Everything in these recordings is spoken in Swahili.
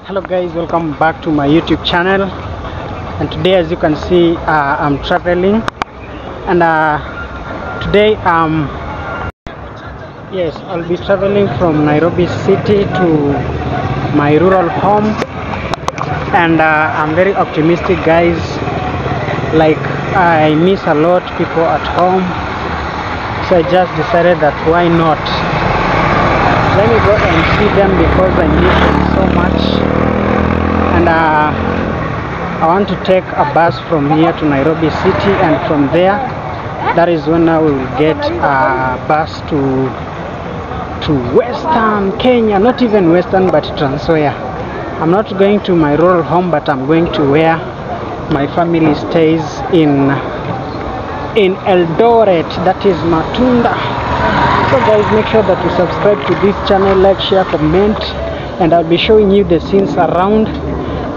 Hello guys, welcome back to my YouTube channel. And today, as you can see, I'm traveling, and today yes, I'll be traveling from Nairobi city to my rural home, and I'm very optimistic guys. Like, I miss a lot people at home, so I just decided that why not, let me go and see them because I miss them so much. And I want to take a bus from here to Nairobi city, and from there, that is when I will get a bus to Western Kenya, not even Western but Trans Nzoia. I'm not going to my rural home, but I'm going to where my family stays in Eldoret, that is Matunda. So guys, make sure that you subscribe to this channel, like, share, comment, and I'll be showing you the scenes around,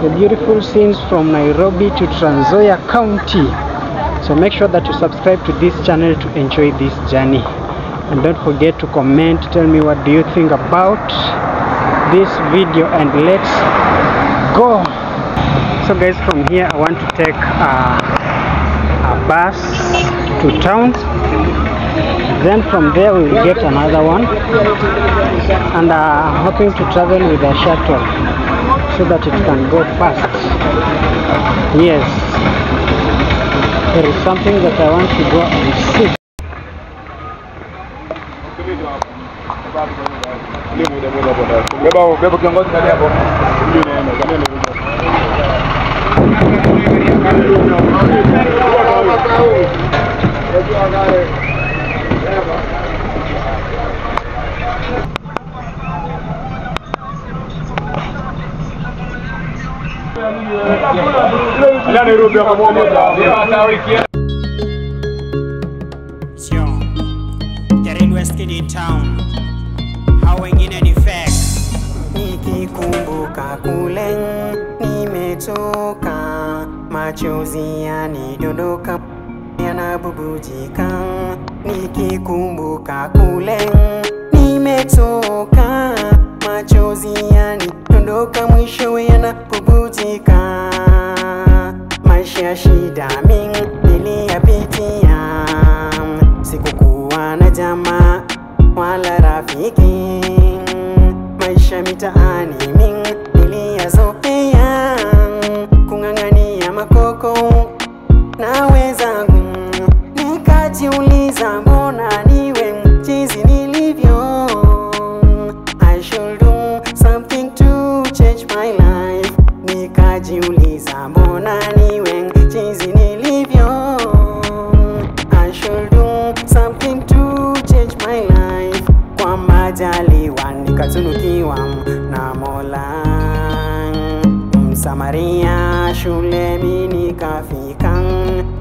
the beautiful scenes from Nairobi to Trans Nzoia County. So make sure that you subscribe to this channel to enjoy this journey, and don't forget to comment, tell me what do you think about this video, and let's go. So guys, from here I want to take a bus to town, then from there we will get another one, and I'm hoping to travel with a shuttle so that it can go fast. Yes, there is something that I want to go and see. Town, how wengine ni fake. Nikikumbuka kule nimetoka, machozi yanidondoka yanabubujika. Nikikumbuka kule nimetoka, machozi yanidondoka mwishowe yanabubujika. Maisha ya shida mingi niliyapitia, sikukuwa na jamaa wala rafiki. Maisha mitaani mingi niliyazoea, kung'ang'ania makoko na wenzangu. Nikajiuliza mbona niwe jinsi nilivyo. I should do something to change my life. Nikajiuliza mbona niwe jinsi nilivyo. I should do something to change my life. Kwa majaliwa nikatunukiwa na Mola, Msamaria shule mimi nikafika.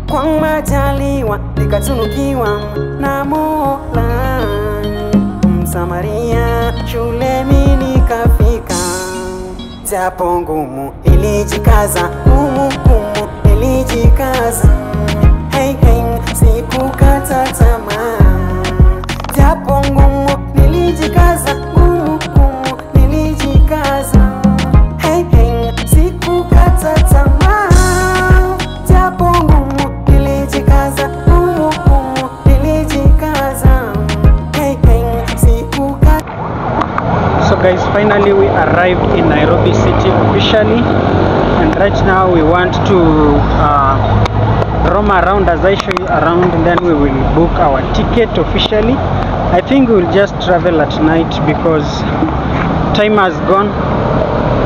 Kwa majaliwa nikatunukiwa na Mola, Msamaria shule mimi nikafika. Japo ngumu nilijikaza, ngumu nilijikaza. Hey hey, sikukata tamaa. Japo ngumu nilijikaza, ngumu nilijikaza. Hey hey, sikukata tamaa. Japo ngumu nilijikaza, ngumu nilijikaza. Hey hey, sikukata. So guys, finally we arrived in Nairobi city officially, and right now we want to roam around as I show you around, and then we will book our ticket officially. I think we will just travel at night because time has gone,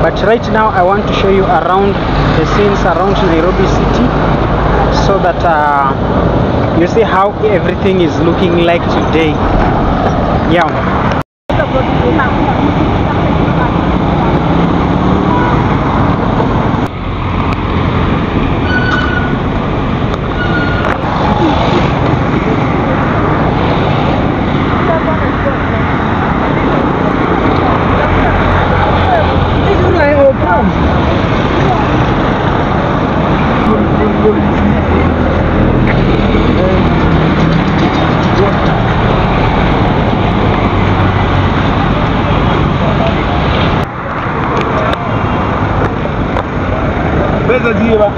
but right now I want to show you around the scenes around Nairobi city, so that you see how everything is looking like today. Yeah. ziva.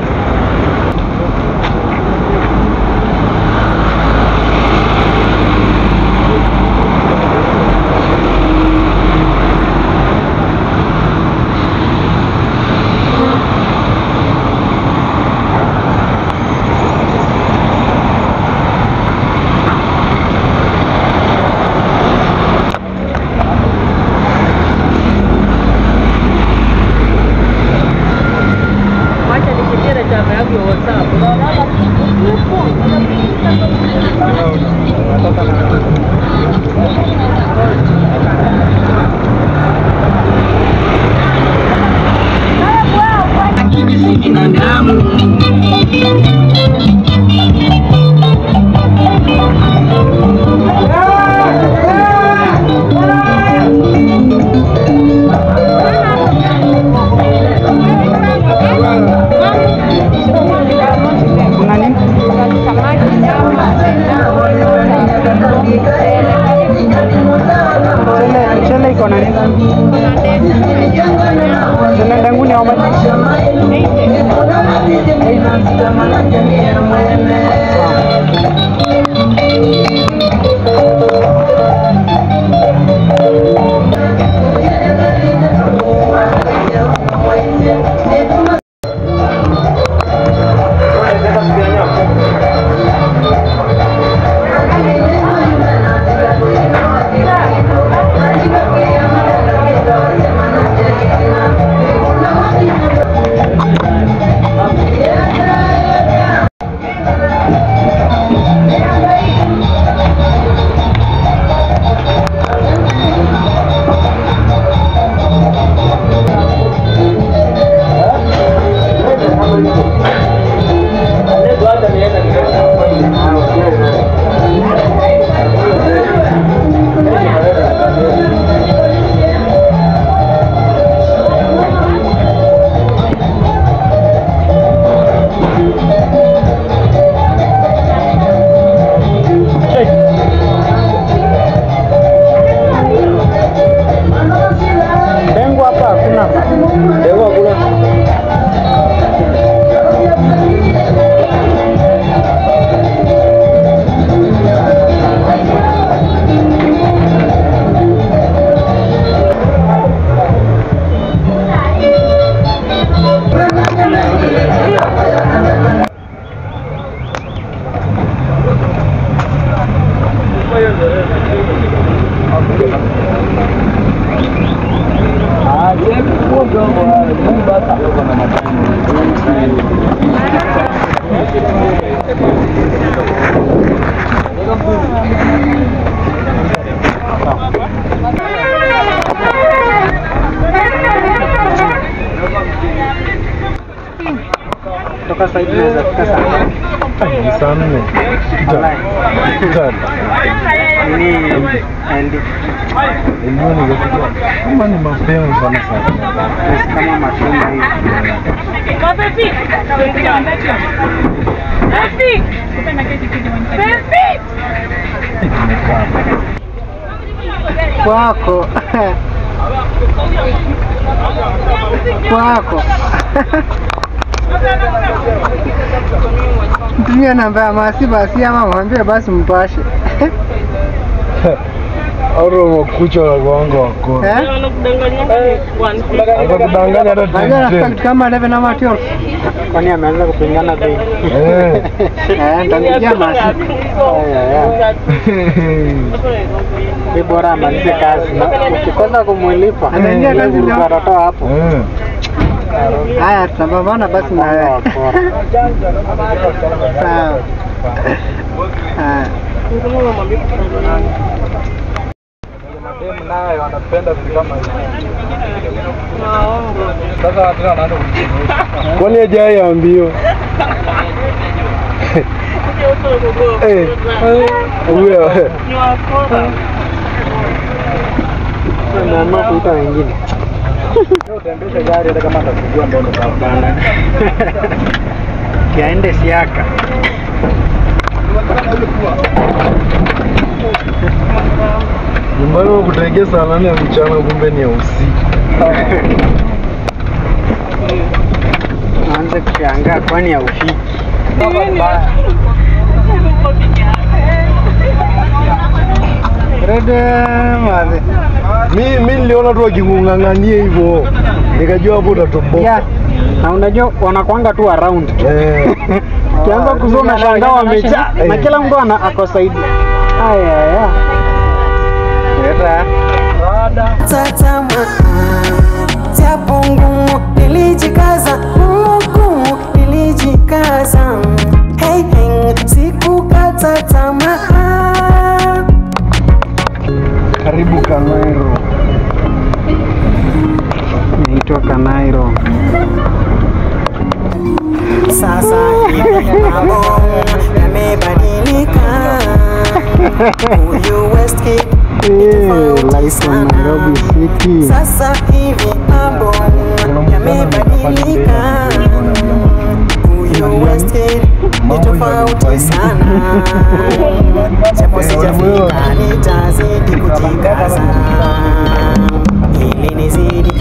Toka sasa hivi naweza fika sana. Sana. Ni Andy. Ndio ni kama ni mapema sana sana. Kama matunda hivi. Kwako. Kwako. Mtumie namba ya Masi basi ama mwambie basi mpashe. Aro mkucha la kwangu wako. Kudanganya hata tete. Kama leve na matio. Kwani ameanza kupingana bei. Ndio Masi. Ni bora amalize kazi. Ukikosa kumlipa, anaingia kazi ndio atatoa hapo. Haya, tutababana basi na wewe. Sawa. Mademu naye wanapenda vitu kama hivi. Sasa watu wanaanza kujifunza. Kwani hajai ambio? Huyo. Naamua kuita wengine. Leo tembesha gari hata kama atakujua mbele barabara. Kiaende Siaka. Nyumbani kutegea saa 8 ya mchana kumbe ni ya usiku. Naanza Nashangaa kwani haufiki. Mimi niliona tu aking'ang'ania hivyo. Nikajua hapo utatoboka. Yeah. Na unajua wanakuanga tu around. Kianza kuzona shangaa wamejaa na kila mtu ako saidi. Haya. Era. Tatama japo ngumu nilijikaza, ngumu nilijikaza, hey, sikukata tamaa. Karibu Kanairo. Naitwa Kanairo. Sasa hivi mambo yamebadilika. Huyu Westgate Life in Nairobi City. sasa hivi mambo yamebadilika. Huyu Westgate ni tofauti sana. Japo sijafika nitazidi kujikaza, ili nizidi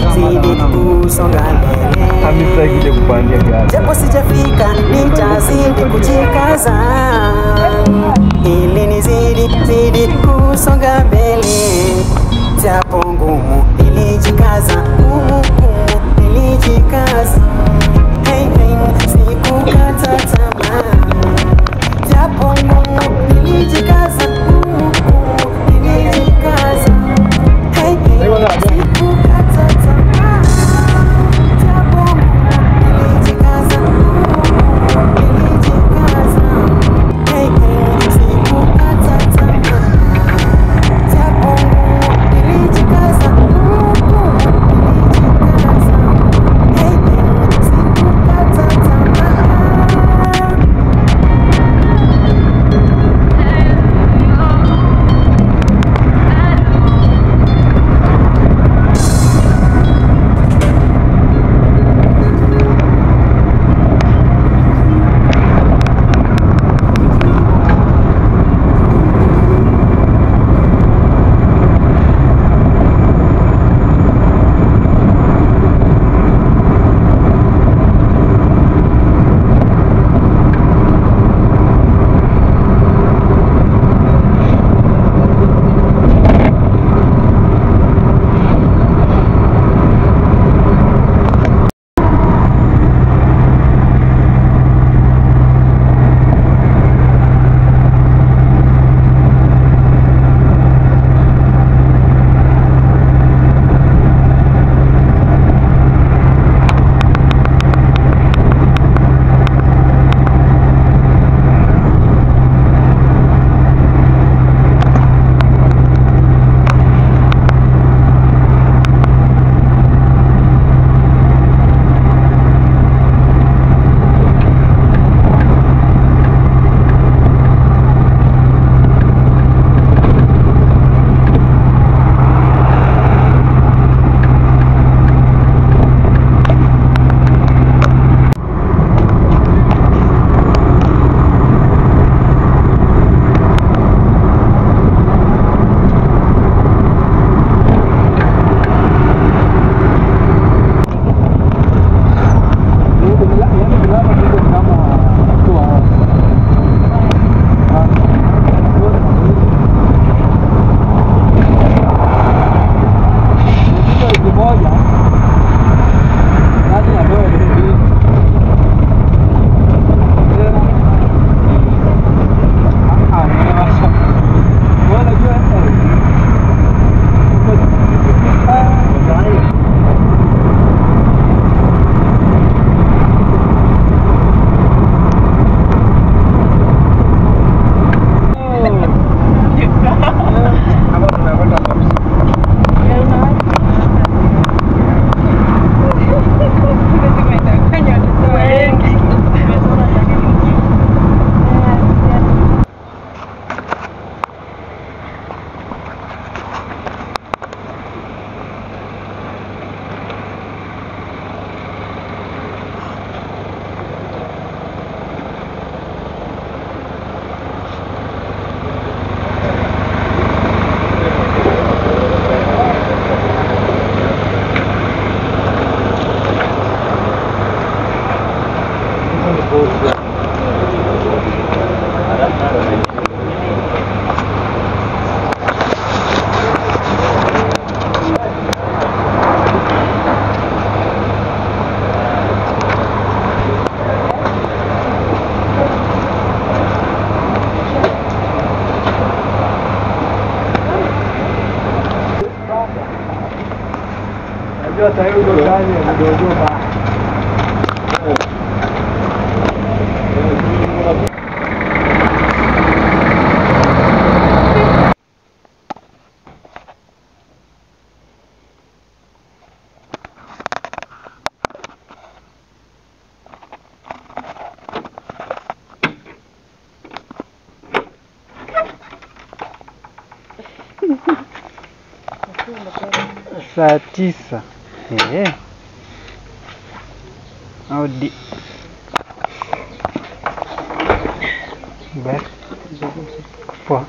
kusonga mbele. Amesaidia kupandia gari. Japo sijafika nitazidi kujikaza, ili nizidi kusonga mbele. Japo ngumu nilijikaza, ngumu nilijikaza, hey, sikukata tamaa. Japo ngumu nilijikaza, ngumu nilijikaza, hey, sikukata tamaa. Japo nilijikaza, nilijikaza, hey, sikukata tamaa. Japo nilijikaza, nilijikaza. kazi ya mdogo ba. Saa 9. Audi. Baik. Poa.